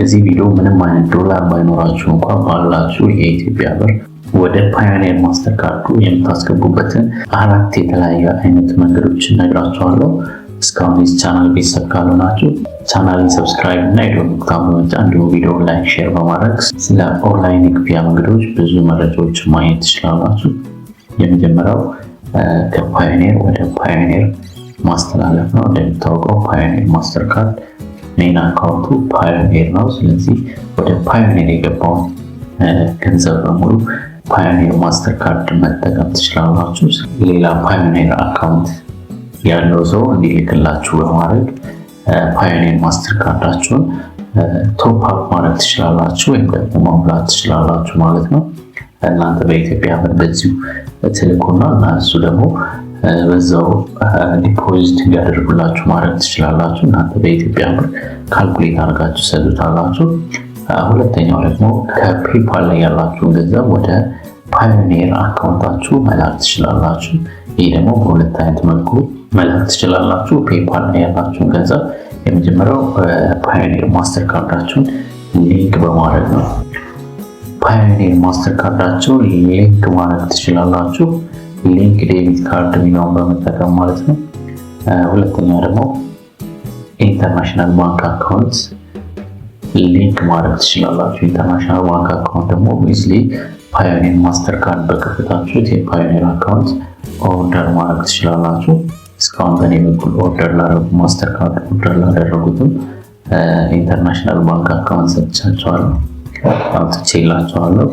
በዚህ ቪዲዮ ምንም አይነት ዶላር ባይኖራችሁ እንኳን ባላችሁ የኢትዮጵያ ብር ወደ ፓዮኒር ማስተርካርዱ የምታስገቡበትን 4 የተለያዩ አይነት መንገዶችን ነግራችኋለሁ። እስካሁን የዚህ ቻናል ቤተሰብ ካልሆናችሁ ቻናልን ሰብስክራይብ እና የደወል ምልክቱን በመጫን እንዲሁም ቪዲዮ ላይክ፣ ሼር በማድረግ ስለ ኦንላይን የክፍያ መንገዶች ብዙ መረጃዎች ማግኘት ትችላላችሁ። የመጀመሪያው ከፓዮኒር ወደ ፓዮኒር ማስተላለፍ ነው። እንደሚታወቀው ፓዮኒር ማስተርካርድ ሜን አካውንቱ ፓዮኒር ነው። ስለዚህ ወደ ፓዮኒር የገባውን ገንዘብ በሙሉ ፓዮኒር ማስተርካርድ መጠቀም ትችላላችሁ። ሌላ ፓዮኒር አካውንት ያለው ሰው እንዲልክላችሁ በማድረግ ፓዮኒር ማስተርካርዳችሁን ቶፕ አፕ ማድረግ ትችላላችሁ ወይም ደግሞ ማሙላት ትችላላችሁ ማለት ነው። እናንተ በኢትዮጵያ ብር በዚሁ ትልኩና እና እሱ ደግሞ በዛው ዲፖዚት እንዲያደርጉላችሁ ማድረግ ትችላላችሁ። እናንተ በኢትዮጵያ ብር ካልኩሌት አድርጋችሁ ሰዱታላችሁ። ሁለተኛው ደግሞ ከፔፓል ላይ ያላችሁን ገንዘብ ወደ ፓዮኒር አካውንታችሁ መላክ ትችላላችሁ። ይህ ደግሞ በሁለት አይነት መልኩ መላክ ትችላላችሁ። ፔፓል ላይ ያላችሁን ገንዘብ የመጀመሪያው ፓዮኒር ማስተርካርዳችሁን ሊንክ በማድረግ ነው። ፓዮኒር ማስተርካርዳችሁን ሊንክ ማድረግ ትችላላችሁ። ሊንክ ዴቢት ካርድ የሚለውን በመጠቀም ማለት ነው። ሁለተኛው ደግሞ ኢንተርናሽናል ባንክ አካውንት ሊንክ ማድረግ ትችላላችሁ። ኢንተርናሽናል ባንክ አካውንት ደግሞ ዊዝሊ ፓዮኒር ማስተርካርድ በከፈታችሁት የፓዮኒር አካውንት ኦርደር ማድረግ ትችላላችሁ። እስካሁን በእኔ በኩል ኦርደር ላደረጉ ማስተርካርድ ኦርደር ላደረጉትም ኢንተርናሽናል ባንክ አካውንት ሰጥቻቸዋለሁ፣ አውጥቼላቸዋለሁ።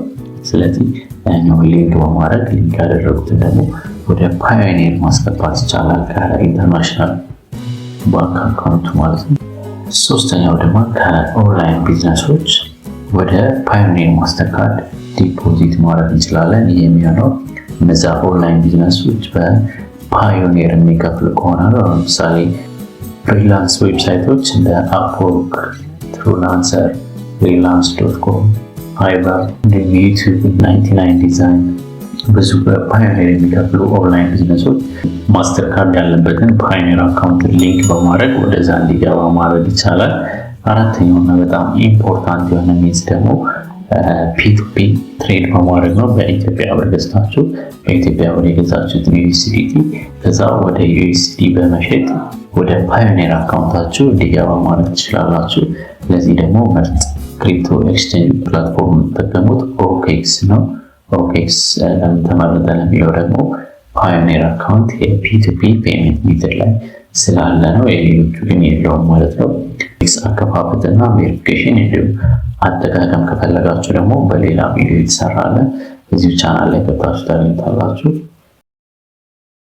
ስለዚህ ያኛውን ሊንክ በማድረግ ሊንክ ያደረጉትን ደግሞ ወደ ፓዮኒር ማስገባት ይቻላል ከኢንተርናሽናል ባንክ አካውንቱ ማለት ነው። ሶስተኛው ደግሞ ከኦንላይን ቢዝነሶች ወደ ፓዮኒር ማስተርካርድ ዲፖዚት ማድረግ እንችላለን። ይህ የሚሆነው እነዛ ኦንላይን ቢዝነሶች በፓዮኒር የሚከፍል ከሆነ ነው። ለምሳሌ ፍሪላንስ ዌብሳይቶች እንደ አፕወርክ፣ ትሩላንሰር፣ ፍሪላንስ.com፣ ፋይበር፣ እንዲሁም ዩቲዩብ፣ 99 ዲዛይን ብዙ በፓዮኒር የሚከፍሉ ኦንላይን ቢዝነሶች ማስተርካርድ ያለበትን ፓዮኒር አካውንት ሊንክ በማድረግ ወደዛ እንዲገባ ማድረግ ይቻላል። አራተኛውና በጣም ኢምፖርታንት የሆነ ሚንስ ደግሞ ፒቱፒ ትሬድ በማድረግ ነው። በኢትዮጵያ ብር ገዝታችሁ በኢትዮጵያ ብር የገዛችሁትን ዩኤስዲቲ ከዛ ወደ ዩኤስዲ በመሸጥ ወደ ፓዮኒር አካውንታችሁ እንዲገባ ማድረግ ትችላላችሁ። ለዚህ ደግሞ ምርጥ ክሪፕቶ ኤክስቼንጅ ፕላትፎርም የምትጠቀሙት ኦኬክስ ነው። ኦኬክስ ለምን ተመረጠ ለሚለው ደግሞ ፓዮኒር አካውንት የፒቱፒ ፔሜንት ሜተድ ላይ ስላለ ነው። የሌሎቹ ግን የለውም ማለት ነው። አከፋፈትና ቬሪፊኬሽን እንዲሁም አጠቃቀም ከፈለጋችሁ ደግሞ በሌላ ቪዲዮ የተሰራለ እዚሁ ቻናል ላይ ገብታችሁ ታገኙታላችሁ።